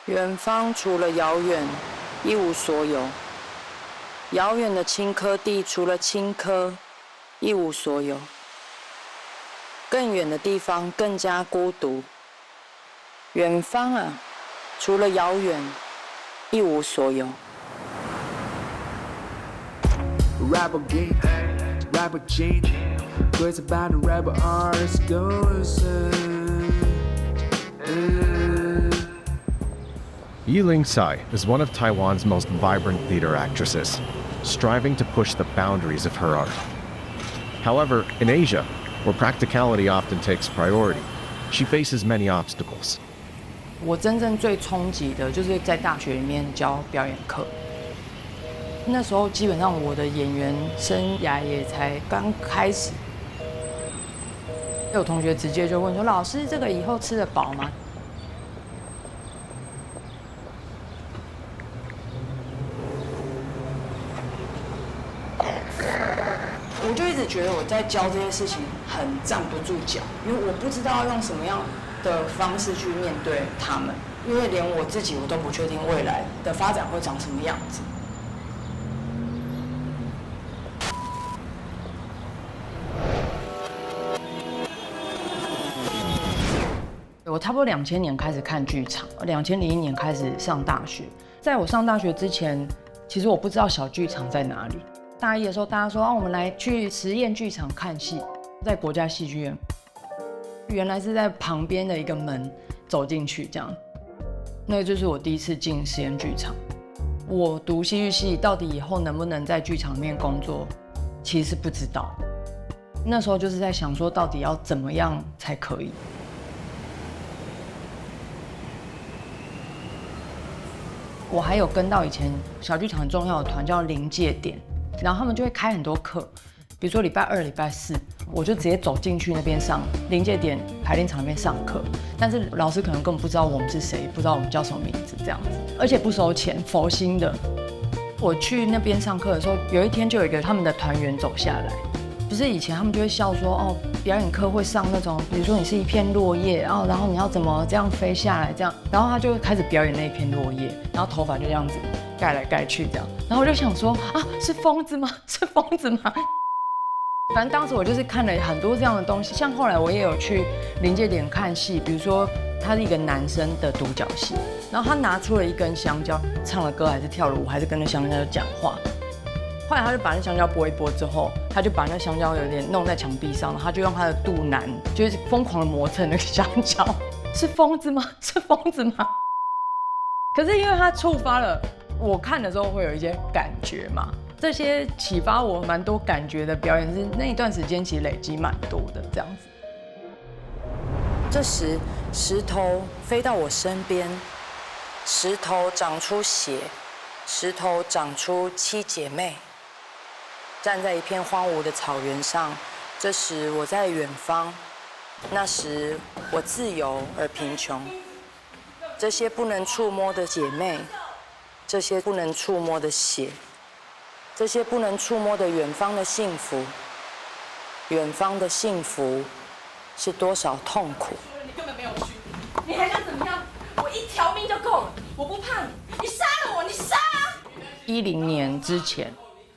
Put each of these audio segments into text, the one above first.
远方除了遥远，一无所有。遥远的青稞地除了青稞，一无所有。更远的地方更加孤独。远方啊，除了遥远，一无所有。Rapper game, rapper change, words about the rapper artist goes. Yi-ling Tsai is one of Taiwan's most vibrant theater actresses, striving to push the boundaries of her art. However, in Asia, where practicality often takes priority, she faces many obstacles. 我真正最冲击的就是在大学里面教表演课。那时候基本上我的演员生涯也才刚开始，有同学直接就问说：“老师，这个以后吃得饱吗？”我就一直觉得我在教这些事情很站不住脚，因为我不知道要用什么样的方式去面对他们，因为连我自己我都不确定未来的发展会长什么样子。我差不多2000年开始看剧场，2001年开始上大学。在我上大学之前，其实我不知道小剧场在哪里。大一的时候，大家说我们来去实验剧场看戏，在国家戏剧院，原来是在旁边的一个门走进去这样。那个就是我第一次进实验剧场。我读戏剧系到底以后能不能在剧场里面工作，其实是不知道。那时候就是在想说，到底要怎么样才可以。我还有跟到以前小剧场很重要的团叫临界点，然后他们就会开很多课，比如说礼拜2、礼拜4，我就直接走进去那边上临界点排练场那边上课，但是老师可能根本不知道我们是谁，不知道我们叫什么名字这样子，而且不收钱，佛心的。我去那边上课的时候，有一天就有一个他们的团员走下来，不是以前他们就会笑说表演课会上那种，比如说你是一片落叶，然后你要怎么这样飞下来这样，然后他就开始表演那一片落叶，然后头发就这样子盖来盖去这样，然后我就想说是疯子吗？是疯子吗？反正当时我就是看了很多这样的东西，像后来我也有去临界点看戏，比如说他是一个男生的独角戏，然后他拿出了一根香蕉，唱了歌还是跳了舞，还是跟那香蕉讲话。后来他就把那香蕉拨一拨之后，他就把那香蕉有点弄在墙壁上，他就用他的肚腩就是疯狂的磨蹭那个香蕉。是疯子吗？是疯子吗？可是因为他触发了我看的时候会有一些感觉嘛，这些启发我蛮多感觉的表演是那一段时间其实累积蛮多的这样子。这时石头飞到我身边，石头长出血，石头长出7姐妹。站在一片荒芜的草原上，这时我在远方，那时我自由而贫穷。这些不能触摸的姐妹，这些不能触摸的血，这些不能触摸的远方的幸福，远方的幸福是多少痛苦？你根本没有去，你还想怎么样？我1条命就够了，我不怕你，你杀了我，你杀！10年之前。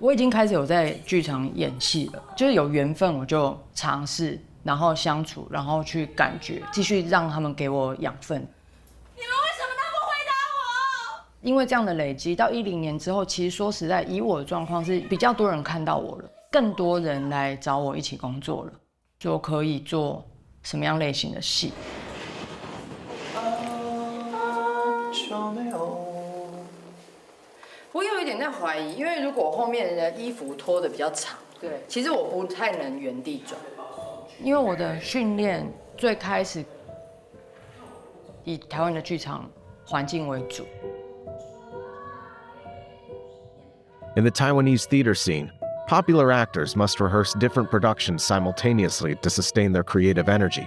我已经开始有在剧场演戏了，就是有缘分我就尝试，然后相处，然后去感觉，继续让他们给我养分。你们为什么都不回答我？因为这样的累积，到10年之后，其实说实在，以我的状况是比较多人看到我了，更多人来找我一起工作了，就可以做什么样类型的戏。我有一点在怀疑，因为如果后面的衣服拖得比较长，对，其实我不太能原地转，因为我的训练最开始以台湾的剧场环境为主。In the Taiwanese theater scene, popular actors must rehearse different productions simultaneously to sustain their creative energy.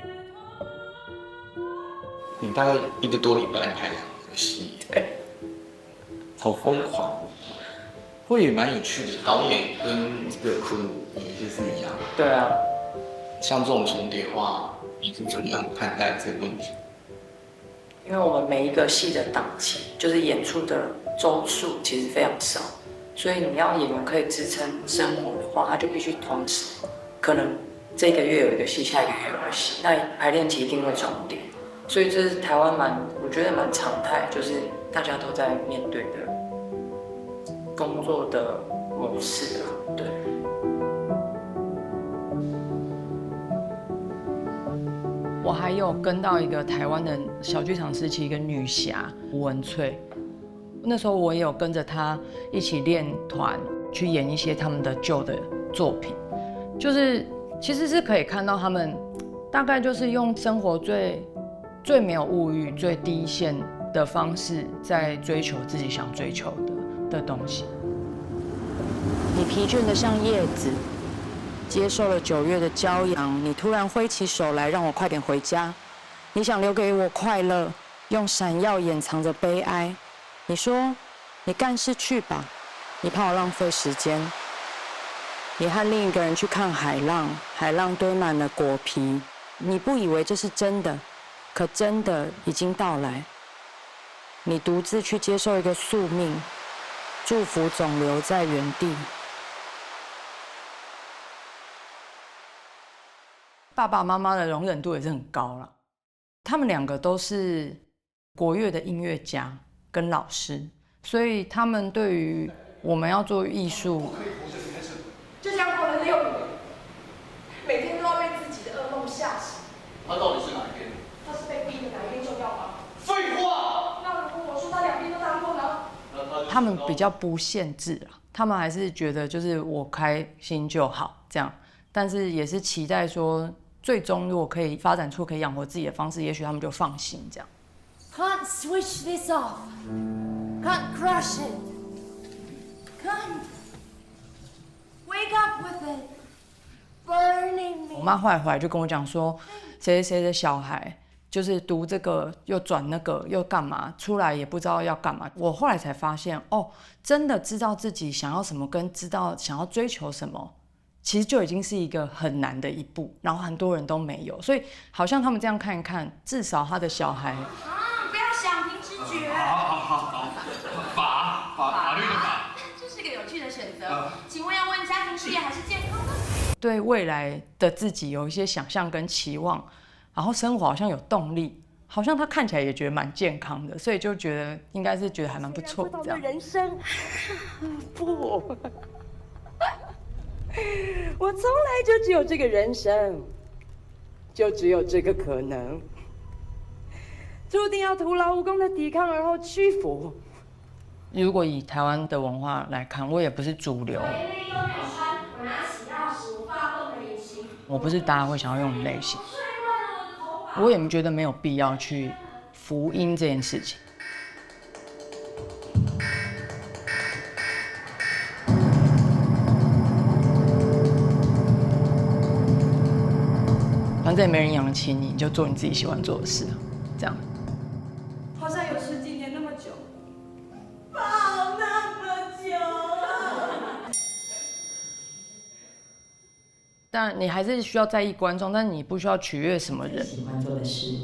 你大概1个多礼拜拍2个戏，好疯狂，不过也蛮有趣的。导演跟这个 crew 有一些是一样的。对啊。像这种重叠化，你是怎么样看待这个问题？因为我们每一个戏的档期，就是演出的周数其实非常少，所以你要演员可以支撑生活的话，他就必须同时，可能这个月有一个戏，下一个月有一个戏，那排练期一定会重叠，所以这是台湾我觉得蛮常态，就是大家都在面对的工作的模式啊，对。我还有跟到一个台湾的小剧场时期一个女侠Wen-tsui，那时候我也有跟着她一起练团去演一些他们的旧的作品，就是其实是可以看到他们大概就是用生活最没有物欲、最低线的方式在追求自己想追求的东西。你疲倦的像叶子。接受了9月的骄阳，你突然挥起手来，让我快点回家。你想留给我快乐，用闪耀掩藏着悲哀。你说，你干事去吧，你怕我浪费时间。你和另一个人去看海浪，海浪堆满了果皮。你不以为这是真的，可真的已经到来。你独自去接受一个宿命，祝福总留在原地。爸爸妈妈的容忍度也是很高了，他们2个都是国乐的音乐家跟老师，所以他们对于我们要做艺术，就这样过了6年，每天都要被自己的噩梦吓醒。他到底是哪一边？他是被逼的，哪一边重要吗？废话！那如果我说他2边都当过呢？他们比较不限制啊，他们还是觉得就是我开心就好这样，但是也是期待说。最终，如果可以发展出可以养活自己的方式，也许他们就放心这样。Can't switch this off. Can't crush it. Can't wake up with it. Burning me. 我妈后来就跟我讲说，谁谁的小孩就是读这个又转那个又干嘛，出来也不知道要干嘛。我后来才发现，哦，真的知道自己想要什么，跟知道想要追求什么。其实就已经是一个很难的一步，然后很多人都没有，所以好像他们这样看一看，至少他的小孩不要想，凭直觉。好，法律的法，这是个有趣的选择。请问要问家庭、事业还是健康呢？对未来的自己有一些想象跟期望，然后生活好像有动力，好像他看起来也觉得蛮健康的，所以就觉得应该是觉得还蛮不错这样。人生不。我从来就只有这个人生，就只有这个可能，注定要徒劳无功的抵抗而后屈服。如果以台湾的文化来看，我也不是主流，我不是大家会想要用的类型，我也觉得没有必要去福音这件事情。反正也没人养得起你，你就做你自己喜欢做的事，这样。好像有10几年那么久，抱那么久。当然，你还是需要在意观众，但你不需要取悦什么人。喜欢做的事，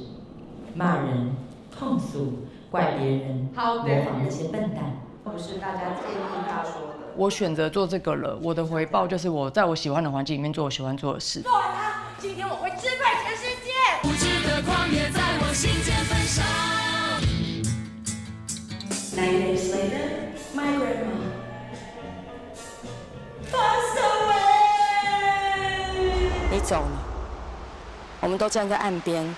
骂人、控诉、怪别人、模仿那些笨蛋，不是大家建议他说的。我选择做这个了，我的回报就是我在我喜欢的环境里面做我喜欢做的事。做完它，今天我会支配全世界。无知的狂野在我心间焚烧。9 days later, my grandma passed away。你走了，我们都站在岸边，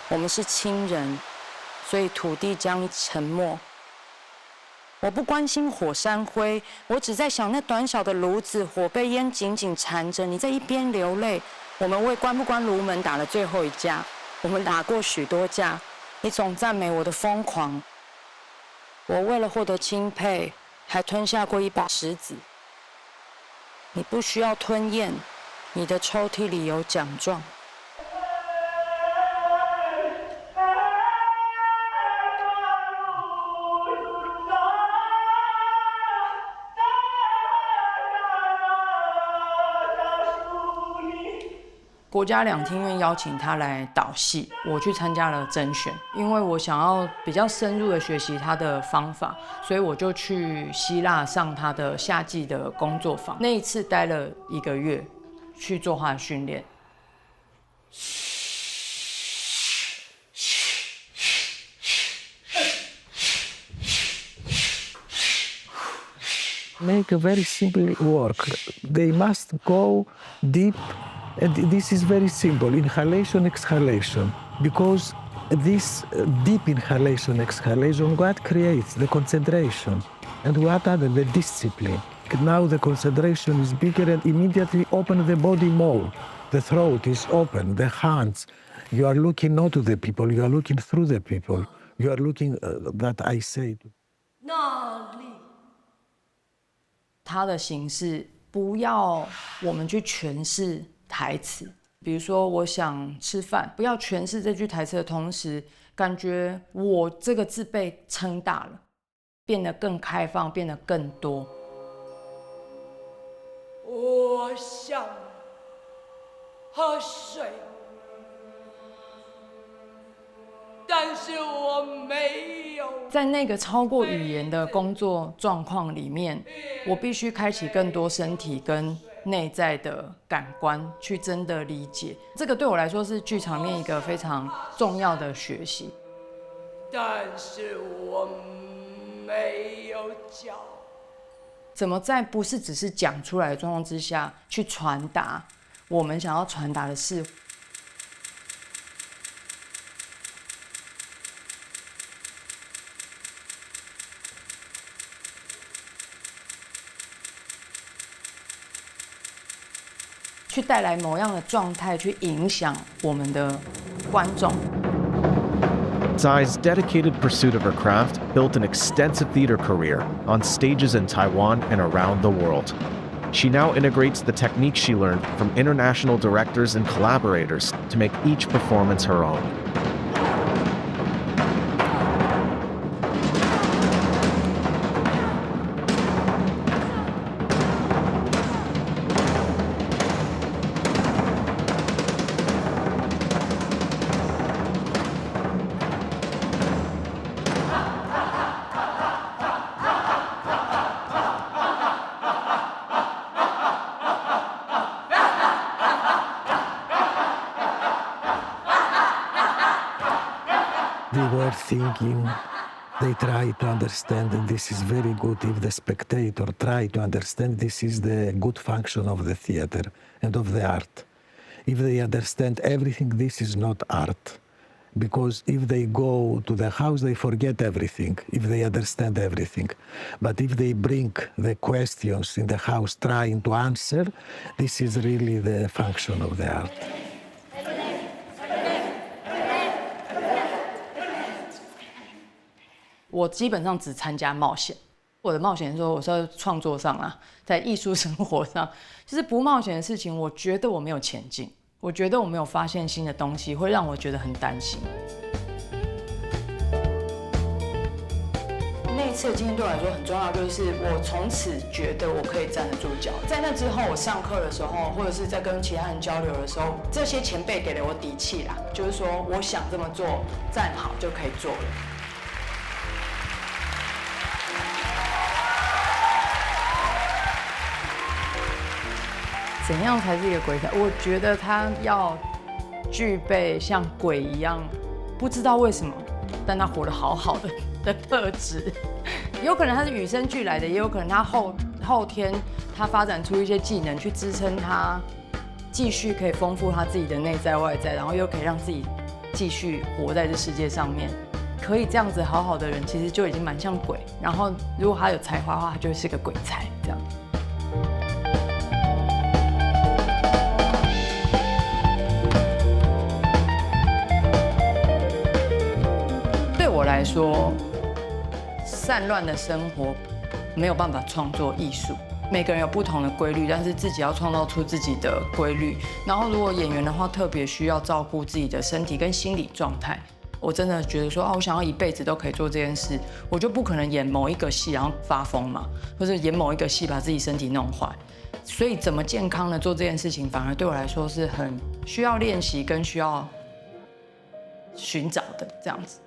我们是亲人，所以土地将沉默。我不关心火山灰，我只在想那短小的炉子，火被烟紧紧缠着。你在一边流泪。我们为关不关炉门打了最后一架，我们打过许多架。你总赞美我的疯狂。我为了获得钦佩，还吞下过一把石子。你不需要吞咽，你的抽屉里有奖状。国家两厅院邀请他来导戏，我去参加了甄选，因为我想要比较深入的学习他的方法，所以我就去希腊上他的夏季的工作坊。那一次待了1个月，去做他的训练。Make a very simple work. They must go deep, and this is very simple, inhalation, exhalation, because this deep inhalation, exhalation, what creates the concentration, and what are the discipline. Now the concentration is bigger and immediately open the body more. The throat is open, the hands. You are looking not to the people, you are looking through the people. You are looking that I say. 它的形式不要我们去诠释台词，比如说我想吃饭，不要诠释这句台词的同时，感觉我这个字被撑大了，变得更开放，变得更多。我想喝水，但是我没有。在那个超过语言的工作状况里面，我必须开启更多身体跟内在的感官，去真的理解。这个对我来说是剧场面一个非常重要的学习。但是我没有脚。怎么在不是只是讲出来的状况之下，去传达我们想要传达的事？去带来某样的状态，去影响我们的观众。Tsai's dedicated pursuit of her craft built an extensive theater career on stages in Taiwan and around the world. She now integrates the techniques she learned from international directors and collaborators to make each performance her own. They were thinking, they try to understand, and this is very good if the spectator try to understand this is the good function of the theater and of the art. If they understand everything, this is not art. Because if they go to the house, they forget everything, if they understand everything. But if they bring the questions in the house trying to answer, this is really the function of the art. 我基本上只参加冒险。我的冒险是说，我是在创作上啊，在艺术生活上，就是不冒险的事情，我觉得我没有前进，我觉得我没有发现新的东西，会让我觉得很担心。那一次的经验对我来说很重要，就是我从此觉得我可以站得住脚。在那之后，我上课的时候，或者是在跟其他人交流的时候，这些前辈给了我底气啦，就是说我想这么做，站好就可以做了。怎样才是一个鬼才？我觉得他要具备像鬼一样，不知道为什么，但他活得好好的特质。有可能他是与生俱来的，也有可能他后天他发展出一些技能去支撑他，继续可以丰富他自己的内在外在，然后又可以让自己继续活在这世界上面。可以这样子好好的人，其实就已经蛮像鬼。然后如果他有才华的话，他就会是个鬼才这样。对我来说，散乱的生活没有办法创作艺术。每个人有不同的规律，但是自己要创造出自己的规律。然后，如果演员的话，特别需要照顾自己的身体跟心理状态。我真的觉得说，我想要一辈子都可以做这件事，我就不可能演某一个戏然后发疯嘛，或者演某一个戏把自己身体弄坏。所以，怎么健康的做这件事情，反而对我来说是很需要练习跟需要寻找的这样子。